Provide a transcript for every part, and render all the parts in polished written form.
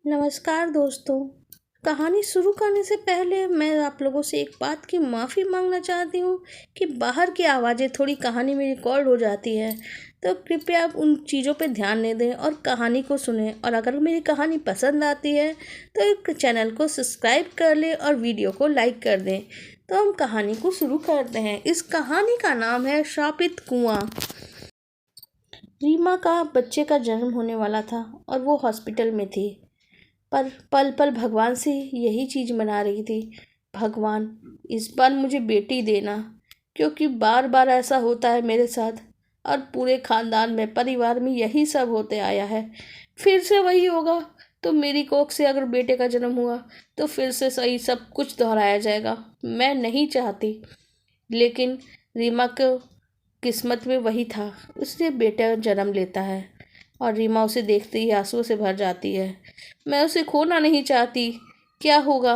नमस्कार दोस्तों। कहानी शुरू करने से पहले मैं आप लोगों से एक बात की माफ़ी मांगना चाहती हूँ कि बाहर की आवाज़ें थोड़ी कहानी में रिकॉर्ड हो जाती है, तो कृपया आप उन चीज़ों पे ध्यान नहीं दें और कहानी को सुनें। और अगर मेरी कहानी पसंद आती है तो एक चैनल को सब्सक्राइब कर लें और वीडियो को लाइक कर दें। तो हम कहानी को शुरू करते हैं। इस कहानी का नाम है शापित कुआं। रीमा का बच्चे का जन्म होने वाला था और वो हॉस्पिटल में थी, पर पल पल भगवान से यही चीज़ मना रही थी, भगवान इस बार मुझे बेटी देना, क्योंकि बार बार ऐसा होता है मेरे साथ और पूरे खानदान में परिवार में यही सब होते आया है। फिर से वही होगा तो मेरी कोख से अगर बेटे का जन्म हुआ तो फिर से सही सब कुछ दोहराया जाएगा। मैं नहीं चाहती, लेकिन रीमा को किस्मत में वही था, उसने बेटा जन्म लेता है और रीमा उसे देखते ही आंसुओं से भर जाती है। मैं उसे खोना नहीं चाहती। क्या होगा,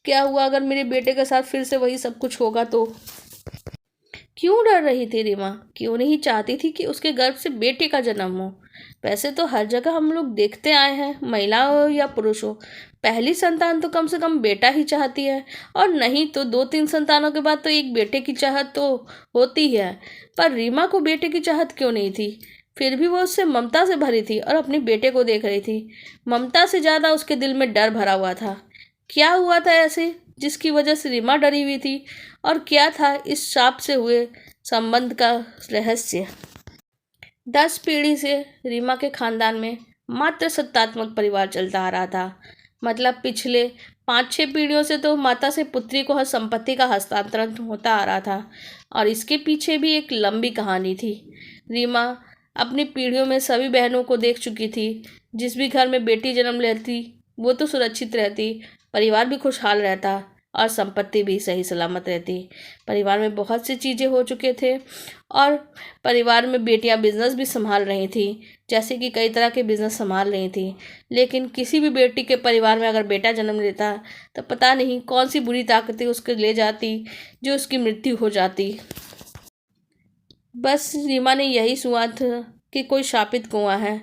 क्या हुआ अगर मेरे बेटे के साथ फिर से वही सब कुछ होगा तो? क्यों डर रही थी रीमा? क्यों नहीं चाहती थी कि उसके गर्भ से बेटे का जन्म हो? वैसे तो हर जगह हम लोग देखते आए हैं, महिला हो या पुरुष हो, पहली संतान तो कम से कम बेटा ही चाहती है, और नहीं तो दो तीन संतानों के बाद तो एक बेटे की चाहत तो होती है। पर रीमा को बेटे की चाहत क्यों नहीं थी? फिर भी वो उससे ममता से भरी थी और अपने बेटे को देख रही थी। ममता से ज़्यादा उसके दिल में डर भरा हुआ था। क्या हुआ था ऐसे जिसकी वजह से रीमा डरी हुई थी, और क्या था इस श्राप से हुए संबंध का रहस्य? 10 पीढ़ी से रीमा के खानदान में मात्र सत्तात्मक परिवार चलता आ रहा था। मतलब पिछले 5-6 पीढ़ियों से तो माता से पुत्री को हर संपत्ति का हस्तांतरण होता आ रहा था, और इसके पीछे भी एक लंबी कहानी थी। रीमा अपनी पीढ़ियों में सभी बहनों को देख चुकी थी। जिस भी घर में बेटी जन्म लेती वो तो सुरक्षित रहती, परिवार भी खुशहाल रहता और संपत्ति भी सही सलामत रहती। परिवार में बहुत सी चीज़ें हो चुके थे, और परिवार में बेटियां बिजनेस भी संभाल रही थी, जैसे कि कई तरह के बिजनेस संभाल रही थी। लेकिन किसी भी बेटी के परिवार में अगर बेटा जन्म लेता तो पता नहीं कौन सी बुरी ताकतें उसके ले जाती जो उसकी मृत्यु हो जाती। बस रीमा ने यही सुना था कि कोई शापित कुआं है।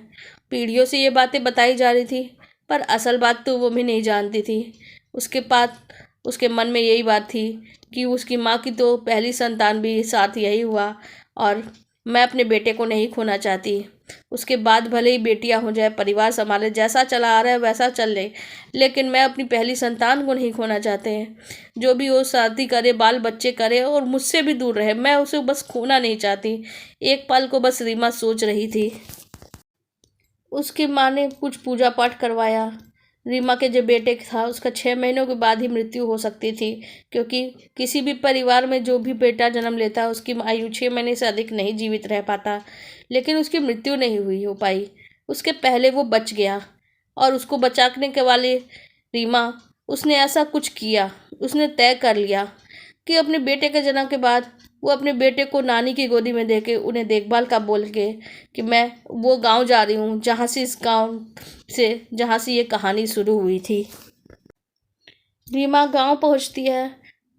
पीढ़ियों से ये बातें बताई जा रही थी, पर असल बात तो वो भी नहीं जानती थी। उसके बाद उसके मन में यही बात थी कि उसकी माँ की तो पहली संतान भी साथ यही हुआ, और मैं अपने बेटे को नहीं खोना चाहती। उसके बाद भले ही बेटियां हो जाए, परिवार संभाले, जैसा चला आ रहा है वैसा चल ले, लेकिन मैं अपनी पहली संतान को नहीं खोना चाहते हैं। जो भी वो शादी करे, बाल बच्चे करे और मुझसे भी दूर रहे, मैं उसे बस खोना नहीं चाहती। एक पल को बस रीमा सोच रही थी। उसकी माँ ने कुछ पूजा पाठ करवाया। रीमा के जो बेटे था उसका 6 महीनों के बाद ही मृत्यु हो सकती थी, क्योंकि किसी भी परिवार में जो भी बेटा जन्म लेता है उसकी आयु 6 महीने से अधिक नहीं जीवित रह पाता। लेकिन उसकी मृत्यु नहीं हुई हो पाई, उसके पहले वो बच गया। और उसको बचाने के वाले रीमा, उसने ऐसा कुछ किया, उसने तय कर लिया कि अपने बेटे के जन्म के बाद वो अपने बेटे को नानी की गोदी में देके उन्हें देखभाल का बोल के कि मैं वो गांव जा रही हूँ जहाँ से ये कहानी शुरू हुई थी। रीमा गांव पहुँचती है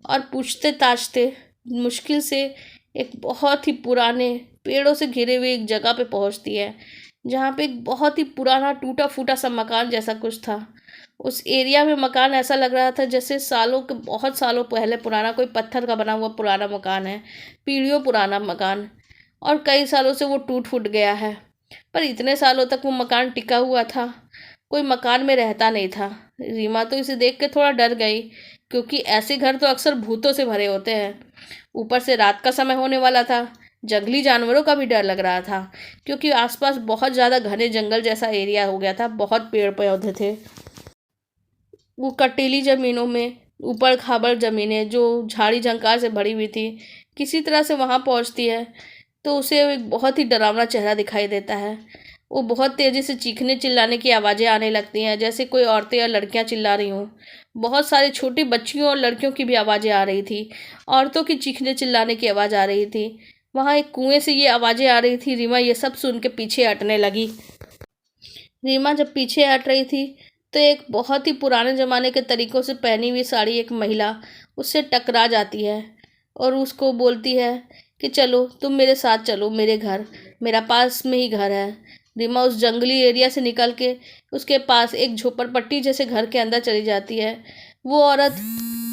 और पूछते ताछते मुश्किल से एक बहुत ही पुराने पेड़ों से घिरे हुए एक जगह पे पहुँचती है, जहाँ पे एक बहुत ही पुराना टूटा फूटा सा मकान जैसा कुछ था। उस एरिया में मकान ऐसा लग रहा था जैसे बहुत सालों पहले पुराना कोई पत्थर का बना हुआ पुराना मकान है, पीढ़ियों पुराना मकान, और कई सालों से वो टूट फूट गया है। पर इतने सालों तक वो मकान टिका हुआ था, कोई मकान में रहता नहीं था। रीमा तो इसे देख के थोड़ा डर गई, क्योंकि ऐसे घर तो अक्सर भूतों से भरे होते हैं। ऊपर से रात का समय होने वाला था, जंगली जानवरों का भी डर लग रहा था, क्योंकि आसपास बहुत ज़्यादा घने जंगल जैसा एरिया हो गया था, बहुत पेड़ पौधे थे। वो कटीली ज़मीनों में ऊबड़ खाबड़ ज़मीनें जो झाड़ी झंकार से भरी हुई थी। किसी तरह से वहाँ पहुँचती है तो उसे एक बहुत ही डरावना चेहरा दिखाई देता है। वो बहुत तेज़ी से चीखने चिल्लाने की आवाज़ें आने लगती हैं, जैसे कोई औरतें या लड़कियाँ चिल्ला रही हों। बहुत सारी छोटी बच्चियों और लड़कियों की भी आवाज़ें आ रही थी, औरतों की चीखने चिल्लाने की आवाज़ आ रही थी। वहाँ एक कुएं से ये आवाज़ें आ रही थी। रीमा ये सब सुन के पीछे हटने लगी। रीमा जब पीछे हट रही थी तो एक बहुत ही पुराने ज़माने के तरीक़ों से पहनी हुई साड़ी एक महिला उससे टकरा जाती है और उसको बोलती है कि चलो तुम मेरे साथ चलो, मेरे घर, मेरा पास में ही घर है, रीमा उस जंगली एरिया से निकल के उसके पास एक झोपड़पट्टी जैसे घर के अंदर चली जाती है। वो औरत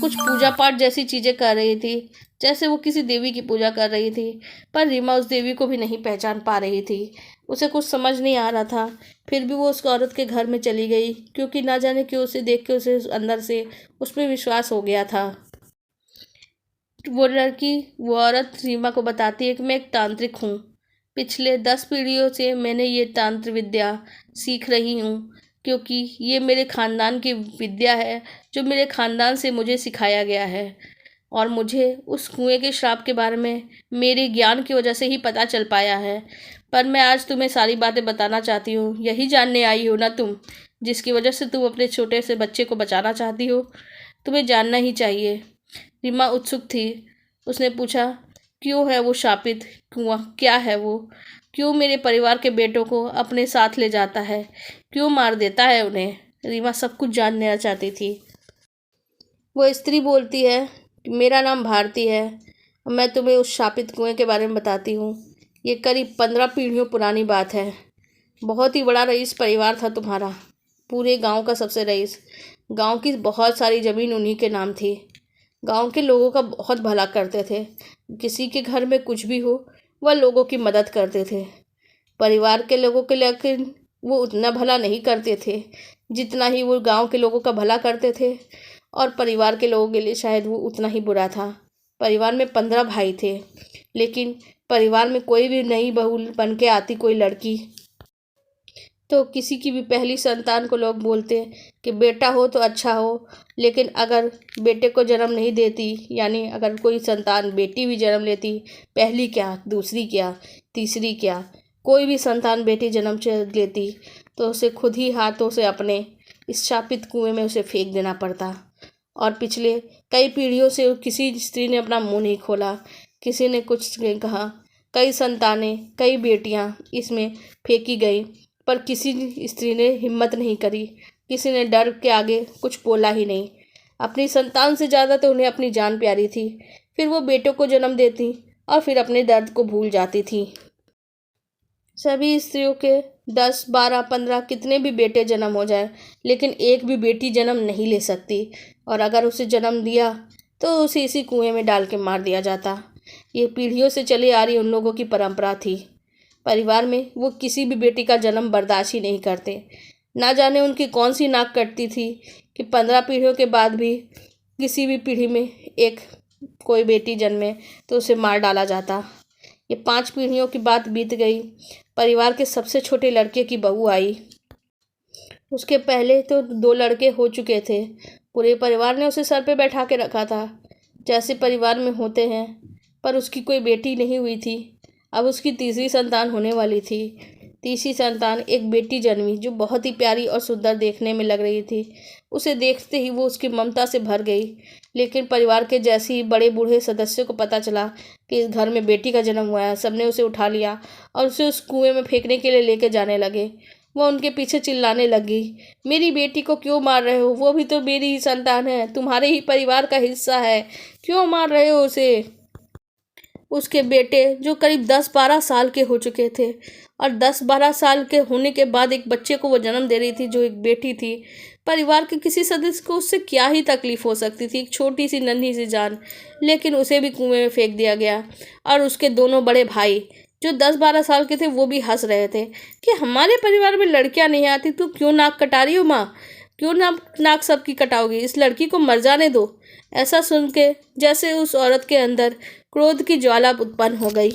कुछ पूजा पाठ जैसी चीज़ें कर रही थी, जैसे वो किसी देवी की पूजा कर रही थी, पर रीमा उस देवी को भी नहीं पहचान पा रही थी। उसे कुछ समझ नहीं आ रहा था। फिर भी वो उस औरत के घर में चली गई, क्योंकि ना जाने क्यों उसे देख के उसे अंदर से उस पर विश्वास हो गया था। वो औरत रीमा को बताती है कि मैं एक तांत्रिक हूँ। पिछले 10 पीढ़ियों से मैंने ये तंत्र विद्या सीख रही हूँ, क्योंकि ये मेरे ख़ानदान की विद्या है जो मेरे ख़ानदान से मुझे सिखाया गया है। और मुझे उस कुएं के श्राप के बारे में मेरे ज्ञान की वजह से ही पता चल पाया है। पर मैं आज तुम्हें सारी बातें बताना चाहती हूँ। यही जानने आई हो ना तुम, जिसकी वजह से तुम अपने छोटे से बच्चे को बचाना चाहती हो? तुम्हें जानना ही चाहिए। रीमा उत्सुक थी। उसने पूछा, क्यों है वो शापित कुआं? क्या है वो? क्यों मेरे परिवार के बेटों को अपने साथ ले जाता है? क्यों मार देता है उन्हें? रीमा सब कुछ जानना चाहती थी। वो स्त्री बोलती है कि मेरा नाम भारती है। मैं तुम्हें उस शापित कुएं के बारे में बताती हूँ। ये करीब 15 पीढ़ियों पुरानी बात है। बहुत ही बड़ा रईस परिवार था तुम्हारा, पूरे गांव का सबसे रईस। गांव की बहुत सारी ज़मीन उन्हीं के नाम थी। गांव के लोगों का बहुत भला करते थे। किसी के घर में कुछ भी हो, वह लोगों की मदद करते थे। परिवार के लोगों के लेकिन वो उतना भला नहीं करते थे जितना ही वो गांव के लोगों का भला करते थे। और परिवार के लोगों के लिए शायद वो उतना ही बुरा था। परिवार में 15 भाई थे, लेकिन परिवार में कोई भी नई बहू बन के आती कोई लड़की, तो किसी की भी पहली संतान को लोग बोलते कि बेटा हो तो अच्छा हो, लेकिन अगर बेटे को जन्म नहीं देती, यानी अगर कोई संतान बेटी भी जन्म लेती, पहली क्या, दूसरी क्या, तीसरी क्या, कोई भी संतान बेटी जन्म लेती, तो उसे खुद ही हाथों से अपने इस शापित कुएं में उसे फेंक देना पड़ता। और पिछले कई पीढ़ियों से किसी स्त्री ने अपना मुंह नहीं खोला, किसी ने कुछ नहीं कहा। कई संतानें, कई बेटियां इसमें फेंकी गई, पर किसी स्त्री ने हिम्मत नहीं करी। किसी ने डर के आगे कुछ बोला ही नहीं। अपनी संतान से ज़्यादा तो उन्हें अपनी जान प्यारी थी। फिर वो बेटों को जन्म देती और फिर अपने दर्द को भूल जाती थी। सभी स्त्रियों के 10, 12, 15 कितने भी बेटे जन्म हो जाए, लेकिन एक भी बेटी जन्म नहीं ले सकती। और अगर उसे जन्म दिया तो उसे इसी कुएं में डाल के मार दिया जाता। ये पीढ़ियों से चली आ रही उन लोगों की परंपरा थी। परिवार में वो किसी भी बेटी का जन्म बर्दाश्त ही नहीं करते। ना जाने उनकी कौन सी नाक कटती थी कि 15 पीढ़ियों के बाद भी किसी भी पीढ़ी में एक कोई बेटी जन्मे तो उसे मार डाला जाता। ये 5 पीढ़ियों की बात बीत गई। परिवार के सबसे छोटे लड़के की बहू आई। उसके पहले तो 2 लड़के हो चुके थे। पूरे परिवार ने उसे सर पे बैठा के रखा था, जैसे परिवार में होते हैं। पर उसकी कोई बेटी नहीं हुई थी। अब उसकी तीसरी संतान होने वाली थी। तीसरी संतान एक बेटी जन्मी, जो बहुत ही प्यारी और सुंदर देखने में लग रही थी। उसे देखते ही वो उसकी ममता से भर गई। लेकिन परिवार के जैसे ही बड़े बूढ़े सदस्यों को पता चला कि इस घर में बेटी का जन्म हुआ है, सबने उसे उठा लिया और उसे उस कुएं में फेंकने के लिए लेके जाने लगे। वह उनके पीछे चिल्लाने लगी, मेरी बेटी को क्यों मार रहे हो? वो भी तो मेरी ही संतान है, तुम्हारे ही परिवार का हिस्सा है, क्यों मार रहे हो उसे? उसके बेटे जो करीब 10-12 साल के हो चुके थे, और 10-12 साल के होने के बाद एक बच्चे को वो जन्म दे रही थी जो एक बेटी थी। परिवार के किसी सदस्य को उससे क्या ही तकलीफ हो सकती थी, एक छोटी सी नन्ही सी जान। लेकिन उसे भी कुएं में फेंक दिया गया। और उसके दोनों बड़े भाई जो 10-12 साल के थे, वो भी हंस रहे थे कि हमारे परिवार में लड़कियां नहीं आती, तू क्यों नाक कटा रही हो माँ? क्यों नाक सबकी कटाओगी? इस लड़की को मर जाने दो। ऐसा सुन के जैसे उस औरत के अंदर क्रोध की ज्वाला उत्पन्न हो गई।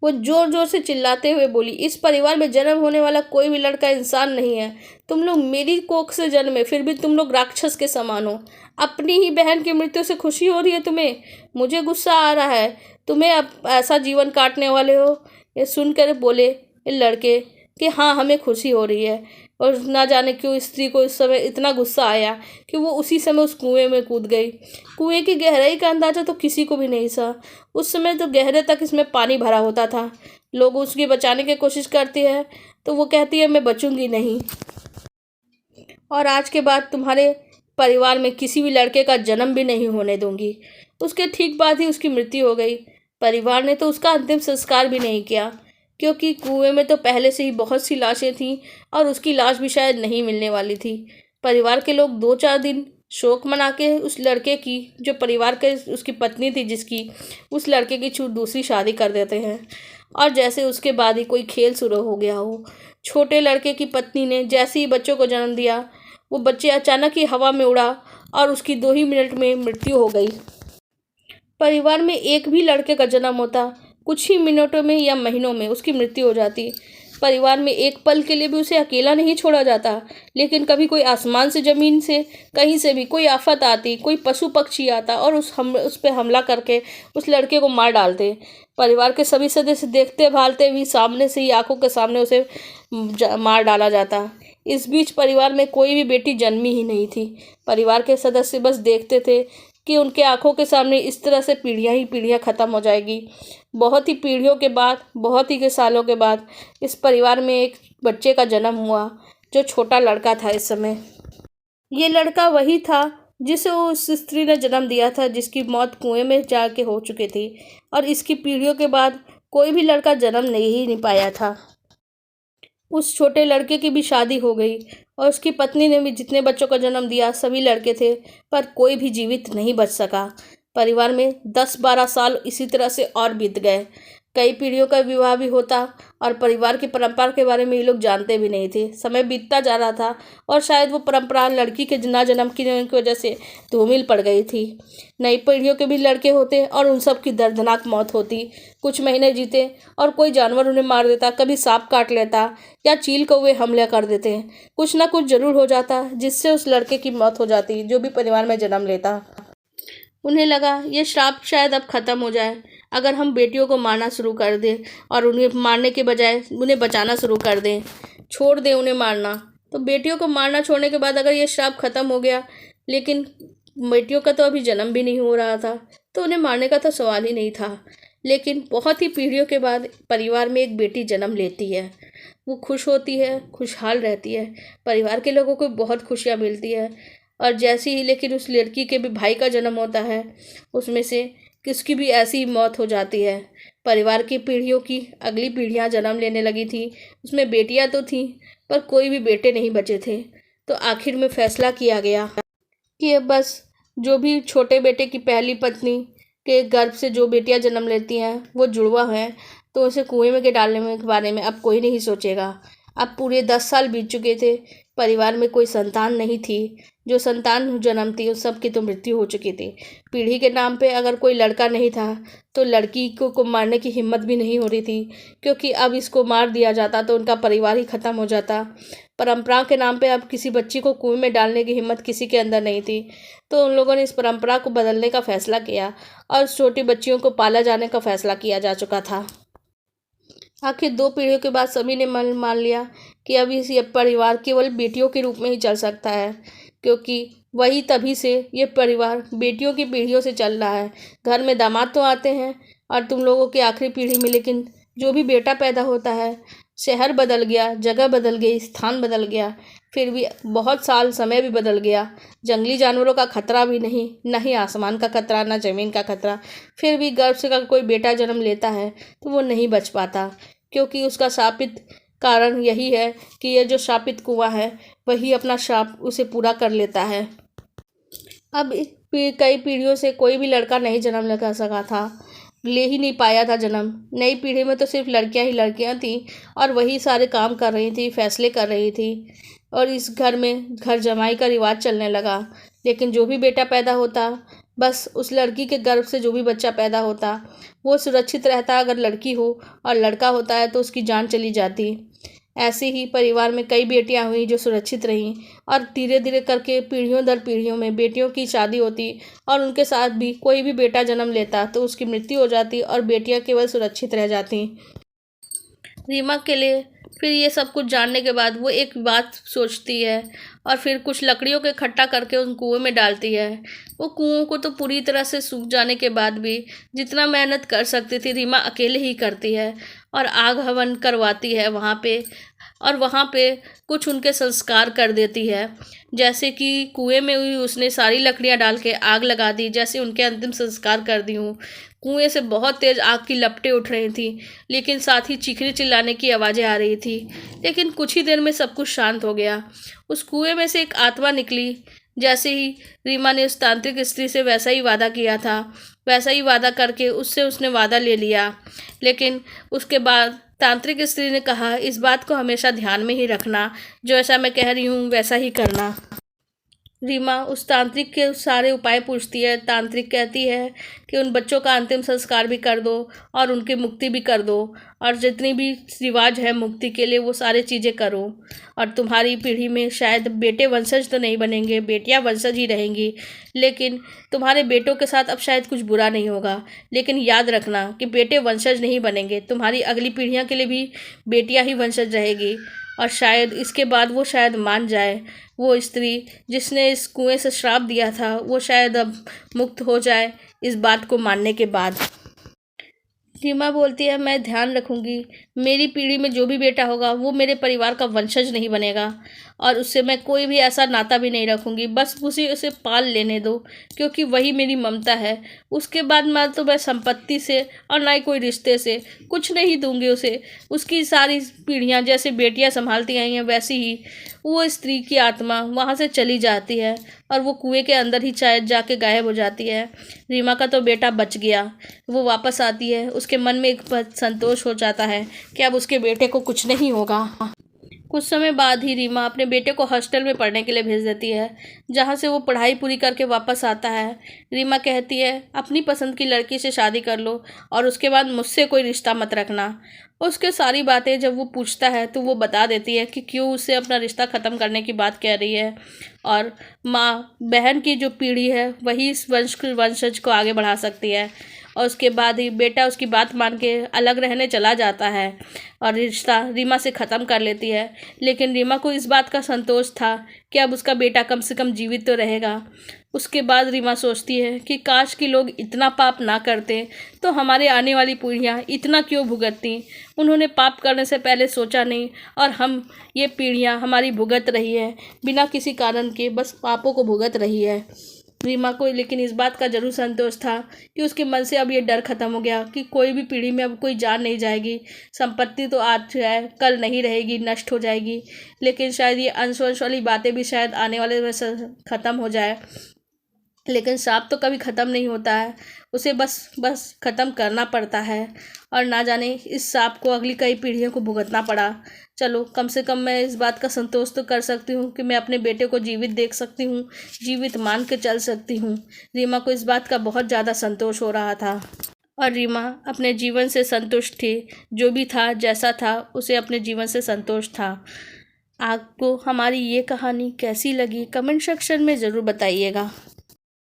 वो जोर जोर से चिल्लाते हुए बोली, इस परिवार में जन्म होने वाला कोई भी लड़का इंसान नहीं है। तुम लोग मेरी कोख से जन्मे, फिर भी तुम लोग राक्षस के समान हो। अपनी ही बहन की मृत्यु से खुशी हो रही है तुम्हें? मुझे गुस्सा आ रहा है। तुम्हें अब ऐसा जीवन काटने वाले हो? ये सुनकर बोले ये लड़के कि हाँ, हमें खुशी हो रही है। और ना जाने क्यों स्त्री को इस समय इतना गुस्सा आया कि वो उसी समय उस कुएं में कूद गई। कुएं की गहराई का अंदाज़ा तो किसी को भी नहीं था। उस समय तो गहरे तक इसमें पानी भरा होता था। लोग उसकी बचाने की कोशिश करती है तो वो कहती है मैं बचूंगी नहीं। और आज के बाद तुम्हारे परिवार में किसी भी लड़के का जन्म भी नहीं होने दूंगी। उसके ठीक बाद ही उसकी मृत्यु हो गई। परिवार ने तो उसका अंतिम संस्कार भी नहीं किया, क्योंकि कुएं में तो पहले से ही बहुत सी लाशें थीं और उसकी लाश भी शायद नहीं मिलने वाली थी। परिवार के लोग 2-4 दिन शोक मना के उस लड़के की, जो परिवार के उसकी पत्नी थी जिसकी, उस लड़के की दूसरी शादी कर देते हैं। और जैसे उसके बाद ही कोई खेल शुरू हो गया हो। छोटे लड़के की पत्नी ने जैसे ही बच्चों को जन्म दिया, वो बच्चे अचानक ही हवा में उड़ा और उसकी 2 ही मिनट में मृत्यु हो गई। परिवार में एक भी लड़के का जन्म होता, कुछ ही मिनटों में या महीनों में उसकी मृत्यु हो जाती। परिवार में एक पल के लिए भी उसे अकेला नहीं छोड़ा जाता, लेकिन कभी कोई आसमान से, ज़मीन से, कहीं से भी कोई आफत आती, कोई पशु पक्षी आता और उस पर हमला करके उस लड़के को मार डालते। परिवार के सभी सदस्य देखते भालते भी सामने से ही, आंखों के सामने उसे मार डाला जाता। इस बीच परिवार में कोई भी बेटी जन्मी ही नहीं थी। परिवार के सदस्य बस देखते थे कि उनके आंखों के सामने इस तरह से पीढ़ियाँ ही पीढ़ियाँ ख़त्म हो जाएगी। बहुत ही पीढ़ियों के बाद, बहुत ही के सालों के बाद इस परिवार में एक बच्चे का जन्म हुआ, जो छोटा लड़का था। इस समय ये लड़का वही था जिसे उस स्त्री ने जन्म दिया था, जिसकी मौत कुएं में जाके हो चुकी थी। और इसकी पीढ़ियों के बाद कोई भी लड़का जन्म नहीं पाया था। उस छोटे लड़के की भी शादी हो गई और उसकी पत्नी ने भी जितने बच्चों का जन्म दिया सभी लड़के थे, पर कोई भी जीवित नहीं बच सका। परिवार में 10-12 साल इसी तरह से और बीत गए। कई पीढ़ियों का विवाह भी होता और परिवार की परंपरा के बारे में ये लोग जानते भी नहीं थे। समय बीतता जा रहा था और शायद वो परंपरा लड़की के ना जन्म की वजह से धूमिल पड़ गई थी। नई पीढ़ियों के भी लड़के होते और उन सब की दर्दनाक मौत होती। कुछ महीने जीते और कोई जानवर उन्हें मार देता, कभी सांप काट लेता या चील कौवे हमला कर देते। कुछ ना कुछ जरूर हो जाता जिससे उस लड़के की मौत हो जाती जो भी परिवार में जन्म लेता। उन्हें लगा ये श्राप शायद अब ख़त्म हो जाए अगर हम बेटियों को मारना शुरू कर दें और उन्हें मारने के बजाय उन्हें बचाना शुरू कर दें, छोड़ दें उन्हें मारना। तो बेटियों को मारना छोड़ने के बाद अगर ये श्राप ख़त्म हो गया, लेकिन बेटियों का तो अभी जन्म भी नहीं हो रहा था, तो उन्हें मारने का तो सवाल ही नहीं था। लेकिन बहुत ही पीढ़ियों के बाद परिवार में एक बेटी जन्म लेती है। वो खुश होती है, खुशहाल रहती है, परिवार के लोगों को बहुत खुशियाँ मिलती है। और जैसे ही लेकिन उस लड़की के भी भाई का जन्म होता है, उसमें से किसकी भी ऐसी मौत हो जाती है। परिवार की पीढ़ियों की अगली पीढ़ियां जन्म लेने लगी थी, उसमें बेटियां तो थीं पर कोई भी बेटे नहीं बचे थे। तो आखिर में फैसला किया गया कि अब बस जो भी छोटे बेटे की पहली पत्नी के गर्भ से जो बेटियां जन्म लेती हैं वो जुड़वा हैं, तो उसे कुएं में के डालने के बारे में अब कोई नहीं सोचेगा। अब पूरे 10 साल बीत चुके थे, परिवार में कोई संतान नहीं थी। जो संतान जन्मती उस सब की तो मृत्यु हो चुकी थी। पीढ़ी के नाम पे अगर कोई लड़का नहीं था तो लड़की को मारने की हिम्मत भी नहीं हो रही थी, क्योंकि अब इसको मार दिया जाता तो उनका परिवार ही ख़त्म हो जाता। परंपरा के नाम पे अब किसी बच्ची को कुएं में डालने की हिम्मत किसी के अंदर नहीं थी। तो उन लोगों ने इस परंपरा को बदलने का फैसला किया और छोटी बच्चियों को पाला जाने का फैसला किया जा चुका था। आखिर 2 पीढ़ियों के बाद सभी ने मान लिया कि अब इस ये परिवार केवल बेटियों के रूप में ही चल सकता है, क्योंकि वही तभी से ये परिवार बेटियों की पीढ़ियों से चल रहा है। घर में दामाद तो आते हैं और तुम लोगों की आखिरी पीढ़ी में, लेकिन जो भी बेटा पैदा होता है, शहर बदल गया, जगह बदल गई, स्थान बदल गया, फिर भी बहुत साल समय भी बदल गया। जंगली जानवरों का खतरा भी नहीं, न ही आसमान का खतरा, न ज़मीन का खतरा। फिर भी गर्भ से अगर कोई बेटा जन्म लेता है तो वो नहीं बच पाता, क्योंकि उसका शापित कारण यही है कि ये जो शापित कुआं है वही अपना शाप उसे पूरा कर लेता है। अब कई पीढ़ियों से कोई भी लड़का नहीं जन्म लगा सका था, ले ही नहीं पाया था जन्म। नई पीढ़ी में तो सिर्फ लड़कियां ही लड़कियां थीं और वही सारे काम कर रही थी, फैसले कर रही थी। और इस घर में घर जमाई का रिवाज चलने लगा। लेकिन जो भी बेटा पैदा होता, बस उस लड़की के गर्भ से जो भी बच्चा पैदा होता वो सुरक्षित रहता। अगर लड़की हो और लड़का होता है तो उसकी जान चली जाती। ऐसे ही परिवार में कई बेटियां हुई जो सुरक्षित रहीं और धीरे धीरे करके पीढ़ियों दर पीढ़ियों में बेटियों की शादी होती और उनके साथ भी कोई भी बेटा जन्म लेता तो उसकी मृत्यु हो जाती और बेटियां केवल सुरक्षित रह जाती। रीमा के लिए फिर ये सब कुछ जानने के बाद वो एक बात सोचती है और फिर कुछ लकड़ियों के इकट्ठा करके उन कुएं में डालती है। वो कुओं को तो पूरी तरह से सूख जाने के बाद भी जितना मेहनत कर सकती थी रीमा अकेले ही करती है और आग हवन करवाती है वहाँ पे, और वहाँ पे कुछ उनके संस्कार कर देती है। जैसे कि कुएं में हुई उसने सारी लकड़ियाँ डाल के आग लगा दी, जैसे उनके अंतिम संस्कार कर दी हूँ। कुएं से बहुत तेज़ आग की लपटें उठ रही थी, लेकिन साथ ही चीखने चिल्लाने की आवाज़ें आ रही थी। लेकिन कुछ ही देर में सब कुछ शांत हो गया। उस कुएं में से एक आत्मा निकली। जैसे ही रीमा ने उस तांत्रिक स्त्री से वैसा ही वादा किया था, वैसा ही वादा करके उससे उसने वादा ले लिया। लेकिन उसके बाद तांत्रिक स्त्री ने कहा, इस बात को हमेशा ध्यान में ही रखना, जो ऐसा मैं कह रही हूँ वैसा ही करना। रीमा उस तांत्रिक के सारे उपाय पूछती है। तांत्रिक कहती है कि उन बच्चों का अंतिम संस्कार भी कर दो और उनकी मुक्ति भी कर दो, और जितनी भी रिवाज है मुक्ति के लिए वो सारी चीज़ें करो। और तुम्हारी पीढ़ी में शायद बेटे वंशज तो नहीं बनेंगे, बेटियां वंशज ही रहेंगी, लेकिन तुम्हारे बेटों के साथ अब शायद कुछ बुरा नहीं होगा। लेकिन याद रखना कि बेटे वंशज नहीं बनेंगे, तुम्हारी अगली पीढ़ियाँ के लिए भी बेटियाँ ही वंशज रहेगी। और शायद इसके बाद वो शायद मान जाए, वो स्त्री जिसने इस कुएं से श्राप दिया था वो शायद अब मुक्त हो जाए इस बात को मानने के बाद। रीमा बोलती है, मैं ध्यान रखूंगी, मेरी पीढ़ी में जो भी बेटा होगा वो मेरे परिवार का वंशज नहीं बनेगा, और उससे मैं कोई भी ऐसा नाता भी नहीं रखूंगी। बस उसे पाल लेने दो, क्योंकि वही मेरी ममता है। उसके बाद मैं तो मैं संपत्ति से और ना ही कोई रिश्ते से कुछ नहीं दूंगी उसे। उसकी सारी पीढ़ियाँ जैसे बेटियाँ संभालती आई हैं वैसी ही वो स्त्री की आत्मा वहाँ से चली जाती है और वो कुएं के अंदर ही शायद जाके गायब हो जाती है। रीमा का तो बेटा बच गया। वो वापस आती है, उसके मन में एक संतोष हो जाता है कि अब उसके बेटे को कुछ नहीं होगा। कुछ समय बाद ही रीमा अपने बेटे को हॉस्टल में पढ़ने के लिए भेज देती है, जहाँ से वो पढ़ाई पूरी करके वापस आता है। रीमा कहती है, अपनी पसंद की लड़की से शादी कर लो और उसके बाद मुझसे कोई रिश्ता मत रखना। उसके सारी बातें जब वो पूछता है तो वो बता देती है कि क्यों उससे अपना रिश्ता ख़त्म करने की बात कह रही है, और माँ बहन की जो पीढ़ी है वही इस वंशज को आगे बढ़ा सकती है। और उसके बाद ही बेटा उसकी बात मान के अलग रहने चला जाता है और रिश्ता रीमा से ख़त्म कर लेती है। लेकिन रीमा को इस बात का संतोष था कि अब उसका बेटा कम से कम जीवित तो रहेगा। उसके बाद रीमा सोचती है कि काश कि लोग इतना पाप ना करते तो हमारे आने वाली पीढ़ियाँ इतना क्यों भुगतती। उन्होंने पाप करने से पहले सोचा नहीं, और हम ये पीढ़ियाँ हमारी भुगत रही है बिना किसी कारण के, बस पापों को भुगत रही है। रीमा को लेकिन इस बात का जरूर संतोष था कि उसके मन से अब ये डर खत्म हो गया कि कोई भी पीढ़ी में अब कोई जान नहीं जाएगी। संपत्ति तो आज है कल नहीं रहेगी, नष्ट हो जाएगी, लेकिन शायद ये अंश वाली बातें भी शायद आने वाले में ख़त्म हो जाए। लेकिन सांप तो कभी ख़त्म नहीं होता है, उसे बस ख़त्म करना पड़ता है, और ना जाने इस सांप को अगली कई पीढ़ियों को भुगतना पड़ा। चलो कम से कम मैं इस बात का संतोष तो कर सकती हूँ कि मैं अपने बेटे को जीवित देख सकती हूँ, जीवित मान के चल सकती हूँ। रीमा को इस बात का बहुत ज़्यादा संतोष हो रहा था, और रीमा अपने जीवन से संतुष्ट थी। जो भी था जैसा था उसे अपने जीवन से संतोष था। आपको हमारी ये कहानी कैसी लगी कमेंट सेक्शन में ज़रूर बताइएगा।